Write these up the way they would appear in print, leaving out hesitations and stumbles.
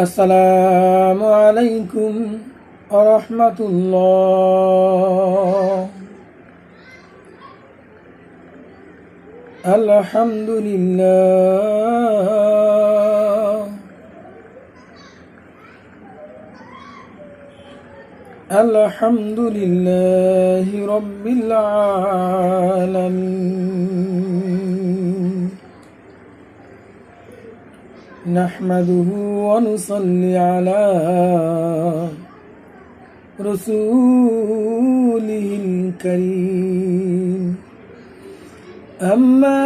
আসসালামু আলাইকুম ওয়া রাহমাতুল্লাহ। আলহামদুলিল্লাহ আলহামদুলিল্লাহি রাব্বিল আলামিন। نحمده ونصلي على رسوله الكريم. أما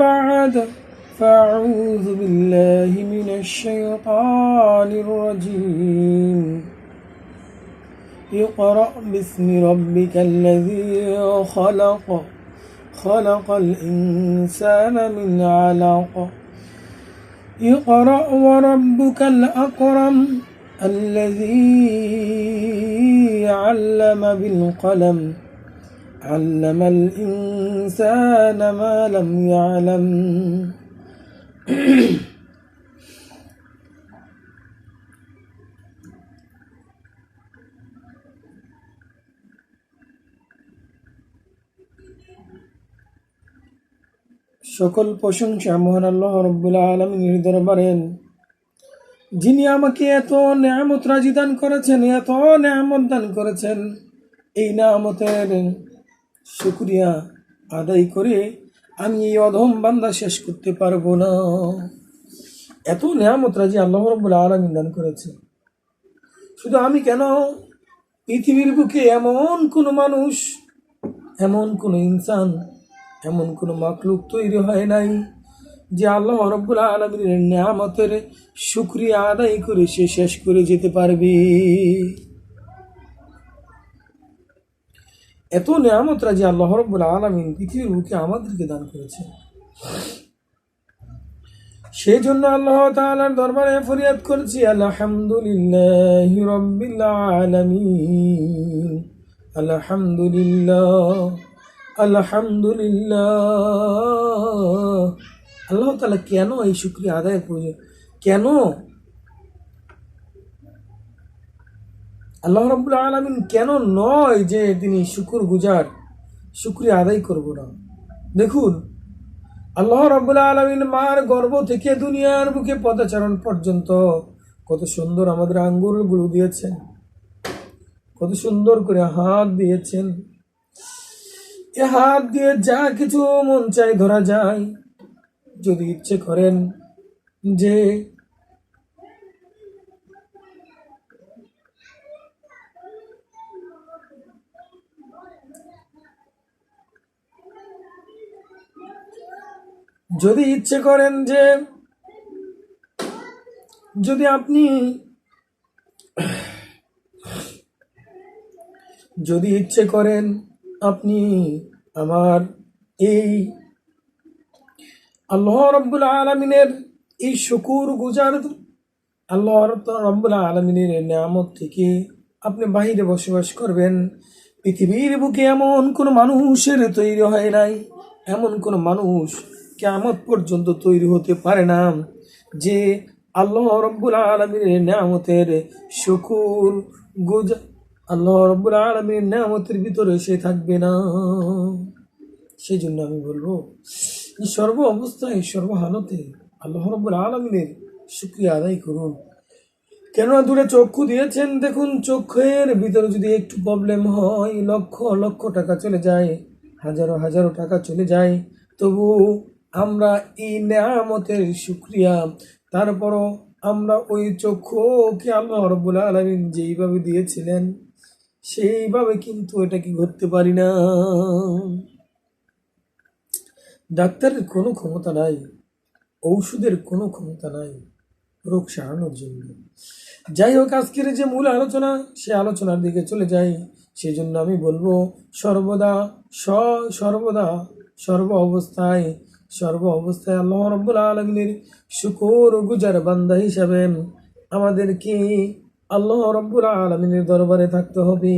بعد فأعوذ بالله من الشيطان الرجيم. اقرأ باسم ربك الذي خلق الإنسان من علق. اقرأ وربك الأكرم الذي علم بالقلم علم الإنسان ما لم يعلم. সকল প্রশংসা মহান আল্লাহ রাব্বুল আলামিনের দরবারে, যিনি আমাকে এত নেয়ামত রাজি দান করেছেন, এত নেয়ামত দান করেছেন। এই নেয়ামতের শুকরিয়া আদায় করে আমি এই অধম বান্দা শেষ করতে পারবো না। এত নেয়ামত রাজি আল্লাহ রাব্বুল আলামিন দান করেছে। শুধু আমি কেন, পৃথিবীর বুকে এমন কোনো মানুষ, এমন কোনো ইনসান, এমন কোনো মাখলুক তৈরি হয় নাই যে আল্লাহ রাব্বুল আলামিনের নিয়ামতের শুকরিয়া আদায় করে সে শেষ করে যেতে পারবে। এত নিয়ামতরা যে আল্লাহ রাব্বুল আলামিন পৃথিবীর বুকে আমাদেরকে দান করেছে, সেই জন্য আল্লাহ তাআলার দরবারে ফরিয়াদ করছি, আলহামদুলিল্লাহি রাব্বিল আলামিন। আলহামদুলিল্লাহ আলহামদুলিল্লাহ। আল্লাহ তাআলা কেন এই শুকরিয়া আদায় করবে? কেন আল্লাহ রাব্বুল আলামিন কেন নয় যে তিনি শুকরিয়া আদায় করব না? দেখুন, আল্লাহ রাব্বুল আলামিন মার গর্ভ থেকে দুনিয়ার বুকে পদাচারণ পর্যন্ত কত সুন্দর আমাদের আঙ্গুলগুলো দিয়েছেন, কত সুন্দর করে হাত দিয়েছেন। এ হাত দিয়ে যা কিছু মন চাই ধরা যায়। যদি ইচ্ছে করেন যে যদি ইচ্ছে করেন যে যদি আপনি যদি ইচ্ছে করেন আপনি আমার এই আল্লাহ রাব্বুল আলামিনের এই শুকর গুজার, আল্লাহ রাব্বুল আলামিনের নিয়ামত থেকে আপনি বাহিরে বসবাস করবেন। পৃথিবীর বুকে এমন কোনো মানুষের তৈরি হয় নাই, এমন কোনো মানুষ কিয়ামত পর্যন্ত তৈরি হতে পারে না যে আল্লাহ রাব্বুল আলামিনের নিয়ামতের শুকর গুজার, আল্লাহ রাব্বুল আলামিনের নিয়ামতের ভিতরে সে থাকবে না। সেই জন্য আমি বলবো, সর্ব অবস্থায় সর্বহালতে আল্লাহ রাব্বুল আলামিনের শুকরিয়া আদায় করুন। কেননা দুটো চক্ষু দিয়েছেন। দেখুন, চোখের ভিতরে যদি একটু প্রবলেম হয়, লক্ষ লক্ষ টাকা চলে যায়, হাজারো হাজারো টাকা চলে যায়, তবু আমরা এই নেয়ামতের শুকরিয়া, তারপরও আমরা ওই চক্ষুকে আল্লাহ রাব্বুল আলামিন যেইভাবে দিয়েছিলেন সেইভাবে কিন্তু এটাকে করতে পারি না। ডাক্তারের কোনো ক্ষমতা নাই, ঔষধের কোনো ক্ষমতা নাই রোগ সারানোর জন্য। যাই হোক, আজকের যে মূল আলোচনা, সে আলোচনার দিকে চলে যাই। সেই জন্য আমি বলবো, সর্বদা সর্ব অবস্থায় আল্লাহ রাব্বুল আলামিনের শুকর গুজার বান্দা হিসাবে আমাদেরকে আল্লাহ রাব্বুল আলামিনের দরবারে থাকতে হবে।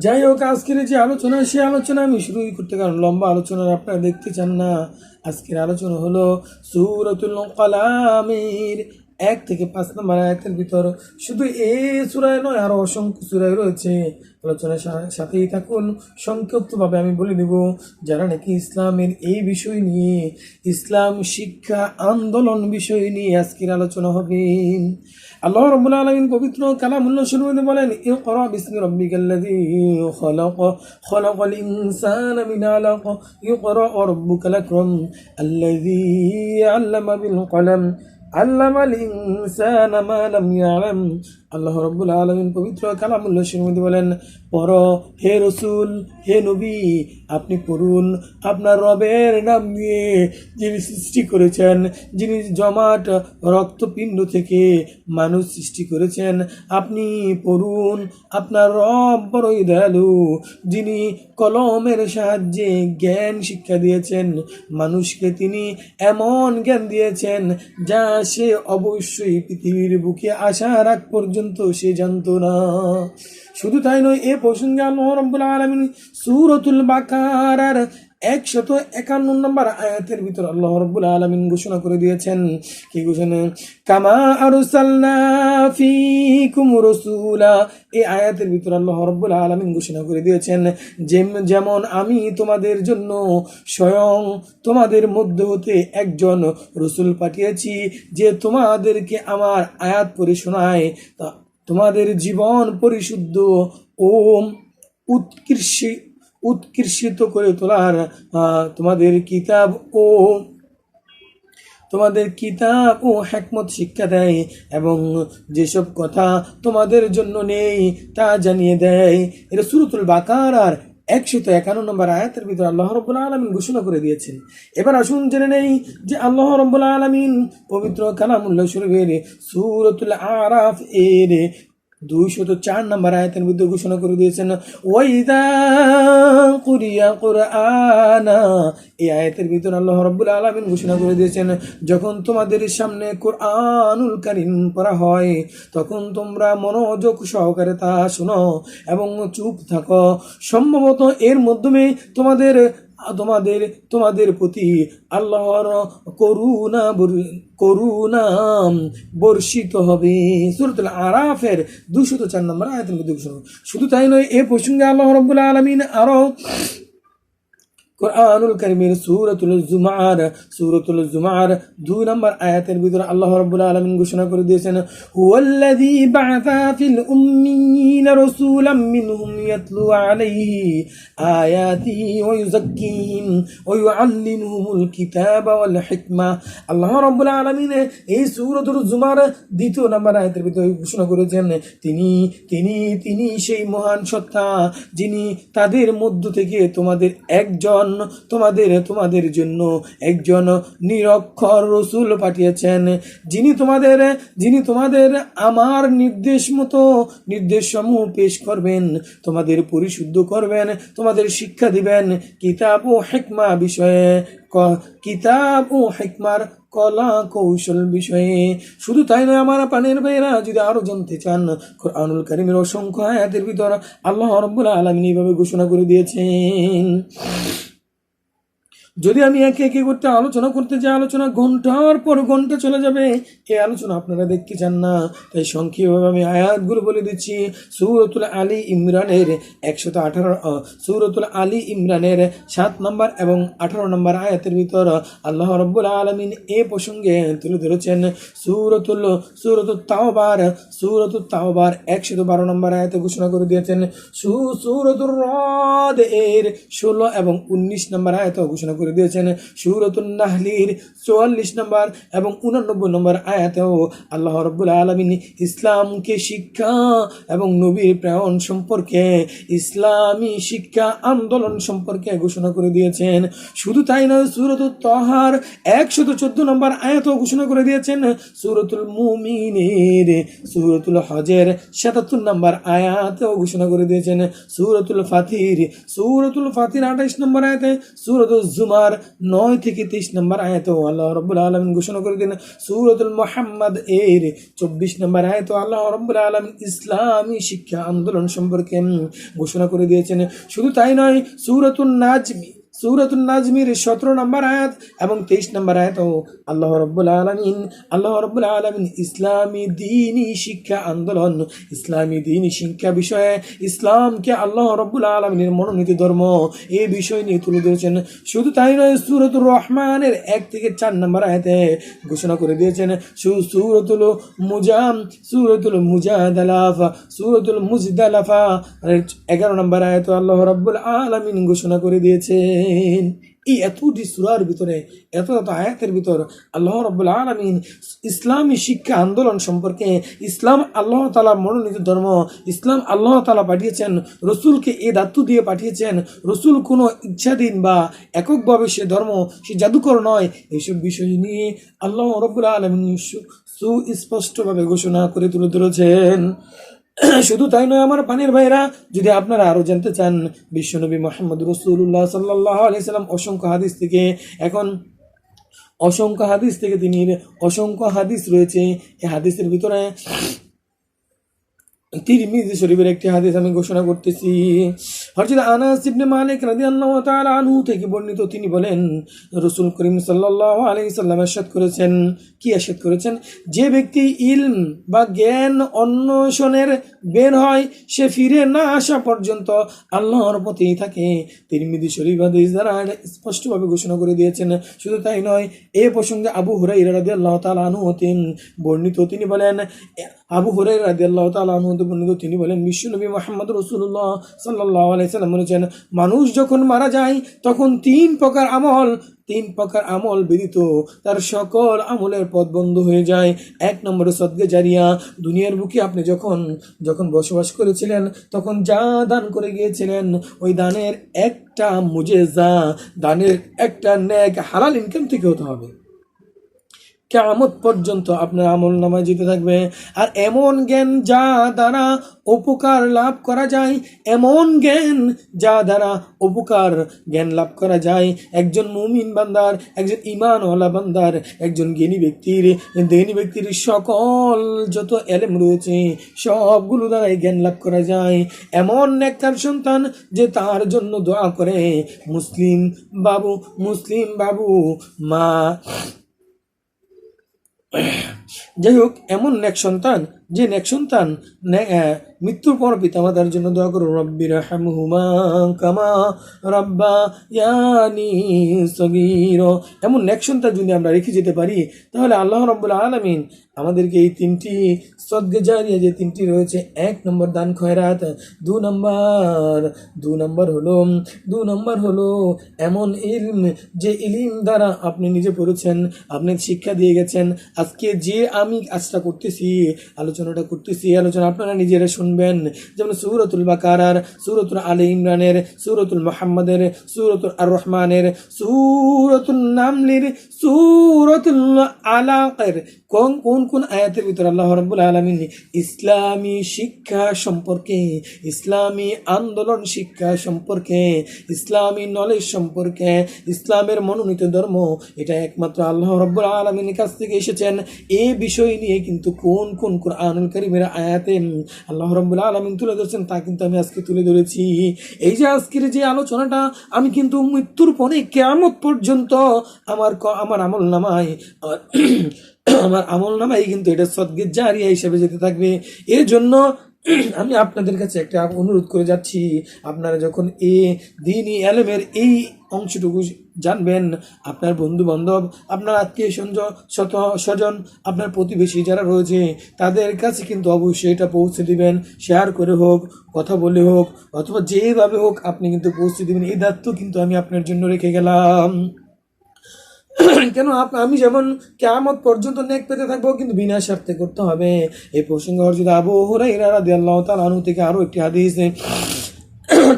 যাই হোক, আজকের যে আলোচনা, সে আলোচনা আমি শুরুই করতে, কারণ লম্বা আলোচনা আপনারা দেখতে চান না। আজকের আলোচনা হলো সূরাতুল কালামের 1 থেকে 5 নম্বর আয়াতের ভিতর। শুধু এই সূরায় নয়, আরো অসংখ্য সূরায় রয়েছে। আলোচনার সাথেই থাকুন। সংক্ষিপ্তভাবে আমি বলে দেব, যারা নাকি ইসলামের এই বিষয় নিয়ে, ইসলাম শিক্ষা আন্দোলন বিষয় নিয়ে আজকের আলোচনা হবে। আল্লাহ রাব্বুল আলামিন পবিত্র কালামুল্লাহ শুরু করে বলেন, ইকরা বিসমি রাব্বিকাল্লাযী খলাক, খলাকাল ইনসানা মিন আলাক, ইকরা রাব্বুকাল আকরাম, আল্লাযী আল্লামা বিল কলম, আল্লামাল ইনসানা মা লাম ইয়ালাম। আল্লাহ রাব্বুল আলামিন পবিত্র কালামুল্লাহ শুরু করে বলেন, পড়ো হে রসুল, হে নবী, আপনি পড়ুন আপনার রবের নাম নিয়ে, যিনি সৃষ্টি করেছেন, যিনি জমাট রক্তপিণ্ড থেকে মানুষ সৃষ্টি করেছেন। আপনি পড়ুন আপনার রব বড়ই দয়ালু, যিনি কলমের সাহায্যে জ্ঞান শিক্ষা দিয়েছেন মানুষকে। তিনি এমন জ্ঞান দিয়েছেন যা সে অবশ্যই পৃথিবীর বুকে আসার আগ পর্যন্ত সে জানতো না। শুধু তাই নয়, এ প্রসঙ্গে আল্লাহ রাব্বুল আলামিন সূরাতুল বাকারার 151 নম্বর আয়াতের ভিতর আল্লাহ রাব্বুল আলামিন ঘোষণা করে দিয়েছেন, কি ঘোষণা? কামা আরসালনা ফীকুম রাসূলা। এই আয়াতের ভিতর আল্লাহ রাব্বুল আলামিন ঘোষণা করে দিয়েছেন, যেমন আমি তোমাদের জন্য স্বয়ং তোমাদের মধ্য হতে একজন রসূল পাঠিয়েছি, যে তোমাদেরকে আমার আয়াত পড়ে শোনায়, তা তোমাদের জীবন পরিশুদ্ধ ও উৎকৃষ্ট করে তোলার, তোমাদের কিতাব ও হিকমত শিক্ষা দেয়, এবং যেসব কথা তোমাদের জন্য নেই তা জানিয়ে দেয়। এটা সূরাতুল বাকারার 151 নম্বর আয়াতের ভিতরে আল্লাহ রাব্বুল আলামিন ঘোষণা করে দিয়েছেন। এবার আসুন জেনে নেই যে আল্লাহ রাব্বুল আলামিন পবিত্র কালামুল্লাহ শরীফের সূরাতুল আরাফ এর 204 নম্বর আয়াতের মধ্যে ঘোষণা করে দিয়েছেন, ওয়াইদা কুরিয়া কুরআনা। এই আয়াতের ভিতরে আল্লাহ রাব্বুল আলামিন ঘোষণা করে দিয়েছেন, যখন তোমাদের সামনে কুরআনুল কারীম পড়া হয়, তখন তোমরা মনোযোগ সহকারে তা শোনো এবং চুপ থাকো। সম্ভবত এর মাধ্যমে তোমাদের প্রতি আল্লাহর করুণা বর্ষিত হবে। সূরাতুল আরাফের 204 নম্বর আয়াতের মধ্যে ঘোষণা। শুধু তাই নয়, এ প্রসঙ্গে আল্লাহ রাব্বুল আলামিন আরো কুরআনুল কারীমের সূরাতুল জুমার 2 নম্বর আয়াতের ভিতরে আল্লাহ রাব্বুল আলামিন ঘোষণা করে দিয়েছেন, হুয়াল্লাযী বা'আসা ফিল উম্মিয়িনা রাসূলাম মিনহুম ইয়াতলু আলাইহি আয়াতিহি ওয়া ইউযাক্কিহিম ওয়া ইউআল্লিমুহুমুল কিতাবা ওয়াল হিকমা। আল্লাহ রাব্বুল আলামিন এই সূরাতুল জুমার 2 নম্বর আয়াতের ভিতরে ঘোষণা করেছেন, তিনি সেই মহান সত্তা, যিনি তাদের মধ্য থেকে তোমাদের জন্য একজন নিরক্ষর রসূল পাঠিয়েছেন, যিনি তোমাদের আমার নির্দেশ সমূহ পেশ করবেন, তোমাদের পরিশুদ্ধ করবেন, তোমাদের শিক্ষা দিবেন কিতাব ও হিকমার কলা কৌশল বিষয়ে। শুধু তাই নয় আমার প্রাণের ভাইয়েরা, যদি আরো জানতে চান, কুরআনুল কারীমের অসংখ্য আয়াতের ভিতর আল্লাহ রাব্বুল আলামিন এইভাবে ঘোষণা করে দিয়েছেন। যদি আমি একে একে করতে আলোচনা করতে যাই, আলোচনা ঘন্টার পর ঘন্টা চলে যাবে। এই আলোচনা আপনারা দেখতে চান না, তাই সংক্ষেপভাবে আমি আয়াতগুলো বলে দিচ্ছি। সূরাতুল আলী ইমরানের 7 নম্বর এবং 18 নম্বর আয়াতের ভিতর আল্লাহ রাব্বুল আলামিন এই প্রসঙ্গে তুলে ধরেছেন। সূরাতুল তাওবার 112 নম্বর আয়াতে ঘোষণা করে দিয়েছেন। সূরাতুর রাদ এর 16 এবং 19 নম্বর আয়াতে ঘোষণা করে দিয়েছেন। সূরাতুন নাহলির 44 নম্বর এবং 89 নম্বর আয়াতেও আল্লাহ রাব্বুল আলামিন ইসলামকে শিক্ষা এবং নবীর প্রেরণ সম্পর্কে, ইসলামী শিক্ষা আন্দোলন সম্পর্কে ঘোষণা করে দিয়েছেন। শুধু তাই নয়, সূরাতুত তাহার 114 নম্বর আয়াতেও ঘোষণা করে দিয়েছেন। সূরাতুল মুমিনের, সূরাতুল হজের 77 নম্বর আয়াতেও ঘোষণা করে দিয়েছেন। সূরাতুল ফাতির 28 নম্বর আয়াতে, সূরাতুল জুমার জুমার 9 থেকে 23 নম্বর আয়াতে আল্লাহ রাব্বুল আলামিন ঘোষণা করে দিলেন। সূরাতুল মুহাম্মদ এর 24 নম্বর আয়াতে আল্লাহ রাব্বুল আলামিন ইসলামী শিক্ষা আন্দোলন সম্পর্কে ঘোষণা করে দিয়েছেন। শুধু তাই নয়, সূরাতুন নাজমের 17 নম্বর আয়াত এবং 23 নম্বর আয়াতেও আল্লাহ রাব্বুল আলামিন ইসলামী দ্বীনি শিক্ষা আন্দোলন, ইসলামী দ্বীনি শিক্ষা বিষয়ে ইসলামকে আল্লাহ রাব্বুল আলামিনের মনোনীত ধর্ম এই বিষয় নিয়ে তুলে ধরেছেন। শুধু তাই নয়, সূরাতুর রহমানের 1 থেকে 4 নম্বর আয়াতে ঘোষণা করে দিয়েছেন। সূরাতুল মুজাদালাফা 11 নম্বর আয়াতে আল্লাহ রাব্বুল আলামিন ঘোষণা করে দিয়েছেন। এই এতটি সূরার ভিতরে, এত আয়াতের ভিতর আল্লাহ রাব্বুল আলামিন ইসলামী শিক্ষা আন্দোলন সম্পর্কে, ইসলাম আল্লাহ তাআলার মনোনীত ধর্ম, ইসলাম আল্লাহ তাআলা পাঠিয়েছেন, রসুলকে এই দায়িত্ব দিয়ে পাঠিয়েছেন। রসুল কোনো ইচ্ছাধীন বা এককভাবে সে ধর্ম, সে জাদুকর নয়। এইসব বিষয় নিয়ে আল্লাহ রাব্বুল আলামিন সুস্পষ্টভাবে ঘোষণা করে তুলে ধরেছেন। শুধু তাই নয় আমার পানির ভাইরা, যদি আপনারা আরো জানতে চান বিশ্বনবী মুহাম্মদ রাসূলুল্লাহ সাল্লাল্লাহু আলাইহি সাল্লাম অসংখ্য হাদিস রয়েছে। এই হাদিসের ভিতরে তিরমিজি শরীফের একটি হাদিস আমি ঘোষণা করতেছি। হযরত আনাস ইবনে মালিক রাদিয়াল্লাহু তাআলা আনহু থেকে বর্ণিত, তিনি বলেন রাসূল করিম সাল্লাল্লাহু আলাইহি সাল্লাম ইরশাদ করেছেন, যে ব্যক্তি ইলম বা জ্ঞান অন্বেষণের বের হয়, সে ফিরে না আসা পর্যন্ত আল্লাহর পথেই থাকে। তিরমিজি শরীফ হাদিস দ্বারা স্পষ্টভাবে ঘোষণা করে দিয়েছেন। শুধু তাই নয়, এই প্রসঙ্গে আবু হুরায়রা রাদিয়াল্লাহু তাআলা আনহু বর্ণিত, তিনি বলেন তিনি বলেন বিশ্বনবী মুহাম্মদ রাসূলুল্লাহ সাল্লাল্লাহু আলাইহি সাল্লাম বলেছেন, মানুষ যখন মারা যায় তখন তিন প্রকার আমল ব্যতীত তার সকল আমলের পথ বন্ধ হয়ে যায়। 1 নম্বরে সদকা জারিয়া, দুনিয়ার বুকে আপনি যখন বসবাস করেছিলেন তখন যা দান করে গিয়েছিলেন, ওই দানের একটা মুজেজা, দানের একটা নেক হালাল ইনকাম থেকে হতে হবে। কিয়ামত পর্যন্ত আপনার আমল নামায় যেতে থাকবে। আর এমন জ্ঞান যা দ্বারা উপকার লাভ করা যায়, জ্ঞান লাভ করা যায় একজন মুমিন বান্দার, একজন ঈমানওয়ালা বান্দার, একজন জ্ঞানী ব্যক্তির সকল যত এলেম রয়েছে সবগুলো দ্বারাই জ্ঞান লাভ করা যায়। এমন নেককার সন্তান যে তার জন্য দোয়া করে, মুসলিম বাবু মা, যাই হোক, এমন নেক সন্তান মৃত্যুর পর পিতামাতার জন্য দোয়া করুন, রব্বি রহমহুমা কামা রাব্বায়ানি সগীরা। এমন নেক সন্তান যদি আমরা রেখে যেতে পারি, তাহলে আল্লাহ রাব্বুল আলামিন আমাদেরকে এই 3টি সদকা জারিয়া যে 3টি রয়েছে, 1 নম্বর দান খয়রাত, 2 নম্বর হলো এমন ইলম, যে ইলম দ্বারা আপনি নিজে পড়েছেন, আপনি শিক্ষা দিয়ে গেছেন। আজকে যে আমি কাজটা করতেছি, আলোচনা আপনারা নিজেরা শুনবেন, যেমন সূরাতুল বাকারার, সূরাতুল আলে ইমরানের, সূরাতুল মুহাম্মাদের, সূরাতুল আর রহমানের, সূরাতুল নামলের, সূরাতুল আলাকের কোন আয়াতের ভিতর আল্লাহ রাব্বুল আলামিন ইসলামী শিক্ষা সম্পর্কে, ইসলামী আন্দোলন শিক্ষা সম্পর্কে, ইসলামী নলেজ সম্পর্কে, ইসলামের মনোনীত ধর্ম এটা একমাত্র আল্লাহ রাব্বুল আলামিনের কাছ থেকে এসেছেন, এই বিষয় নিয়ে কিন্তু কোন কুরআনুল কারীমের আয়াতে আল্লাহ রাব্বুল আলামিন তুলে ধরেছেন তা কিন্তু আমি আজকে তুলে ধরেছি। এই যে আজকের যে আলোচনাটা, আমি কিন্তু মৃত্যুর পরে কিয়ামত পর্যন্ত আমার আমল নামায় কিন্তু এটা সদকা জারিয়া হিসেবে যেতে থাকবে। এর জন্য আমি আপনাদের কাছে একটা অনুরোধ করে যাচ্ছি, আপনারা যখন দ্বীনি ইলমের এই অংশটুকু জানবেন, আপনার বন্ধু বান্ধব, আপনার আত্মীয় স্বজন, আপনার প্রতিবেশী যারা রয়েছে তাদের কাছে কিন্তু অবশ্যই এটা পৌঁছে দিবেন। শেয়ার করে হোক, কথা বলে হোক, অথবা যেভাবে হোক আপনি কিন্তু পৌঁছে দিবেন। এই দায়িত্ব কিন্তু আমি আপনার জন্য রেখে গেলাম। কেন আমি যেমন কিয়ামত পর্যন্ত নেক পেতে থাকবো, কিন্তু বিনা স্বার্থে করতে হবে। এই প্রসঙ্গে হযরত আবু হুরায়রা রাদিয়াল্লাহু তাআলা আনহু থেকে আরো একটি হাদিস,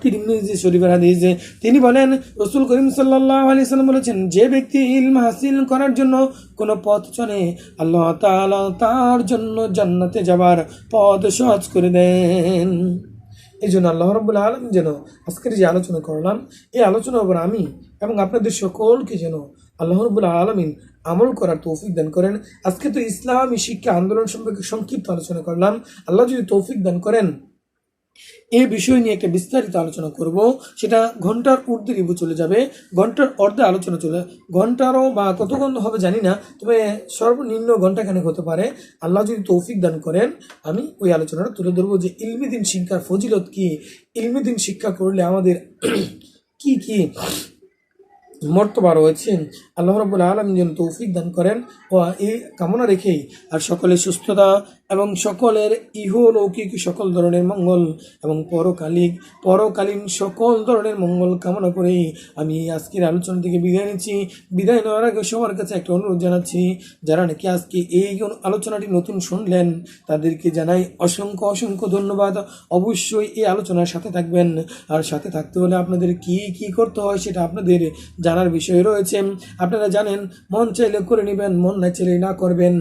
তিরমিজি শরীফের হাদিস, তিনি বলেন রাসূল করিম সাল্লাল্লাহু আলাইহি সাল্লাম বলেছেন, যে ব্যক্তি ইলম হাসিল করার জন্য কোনো পথ চলে, আল্লাহ তাআলা তার জন্য জান্নাতে যাবার পথ সহজ করে দেন। এই জন্য আল্লাহ রাব্বুল আলামিন যেন আজকের যে আলোচনা করলাম, এই আলোচনার উপর আমি এবং আপনাদের সকলকে যেন আল্লাহ রাব্বুল আলামিন আমল করার তৌফিক দান করেন। আজকে তো ইসলামী শিক্ষা আন্দোলন সম্পর্কে সংক্ষিপ্ত আলোচনা করলাম। আল্লাহ যদি তৌফিক দান করেন এই বিষয় নিয়ে একটা বিস্তারিত আলোচনা করব, সেটা ঘন্টার ঊর্ধ্বে রিভিউ চলে যাবে, ঘন্টার অর্ধে আলোচনা চলে, ঘন্টারও বা কতক্ষণ হবে জানি না, তবে সর্বনিম্ন ঘন্টাখানেক হতে পারে। আল্লাহ যদি তৌফিক দান করেন আমি ওই আলোচনাটা তুলে ধরবো যে ইলমি দিন শিক্ষার ফজিলত কি, ইলমি দিন শিক্ষা করলে আমাদের কি কি মর্তবা রয়েছে। আল্লাহ রাব্বুল আলামিন যেন তৌফিক দান করেন ও এই কামনা রেখেই আর সকলের সুস্থতা এবং সকলের ইহলৌকিক সকল ধরনের মঙ্গল এবং পরকালীন সকল ধরনের মঙ্গল কামনা করেই আমি আজকের আলোচনা থেকে বিদায় নিচ্ছি। বিদায় নেওয়ার আগে সবার কাছে একটা অনুরোধ জানাচ্ছি, যারা নাকি আজকে এই আলোচনাটি নতুন শুনলেন তাদেরকে জানাই অসংখ্য ধন্যবাদ। অবশ্যই এই আলোচনার সাথে থাকবেন, আর সাথে থাকতে হলে আপনাদের কি কি করতে হয় সেটা আপনাদের জানার বিষয় রয়েছে। আপনারা জানেন, মন চাইলে করে নেবেন, মন না চাইলে না করবেন,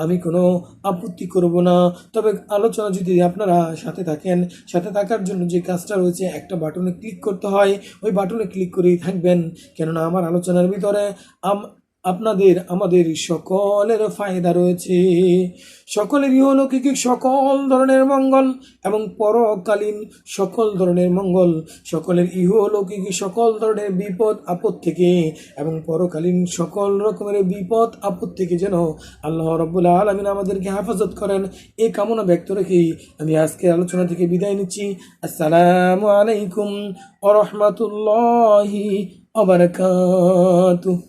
আমি কোনো আপত্তি করব না। তবে আলোচনা যদি আপনারা সাথে থাকেন, সাথে থাকার জন্য যে কাজটা রয়েছে একটা বাটনে ক্লিক করতে হয়, ওই বাটনে ক্লিক করেই থাকবেন, কেননা আমার আলোচনার ভিতরে আপনাদের আমাদের সকলের ফায়দা রয়েছে। সকলের ইহলৌকিক সকল ধরনের মঙ্গল এবং পরকালীন সকল ধরনের মঙ্গল, সকলের ইহলৌকিক সকল ধরনের বিপদ আপদ থেকে এবং পরকালীন সকল রকমের বিপদ আপদ থেকে যেন আল্লাহ রাব্বুল আলামিন আমাদেরকে হেফাজত করেন, এই কামনা ব্যক্ত রেখেই আমি আজকের আলোচনা থেকে বিদায় নিচ্ছি। আসসালামু আলাইকুম ওয়া রাহমাতুল্লাহি ওয়া বারাকাতুহু।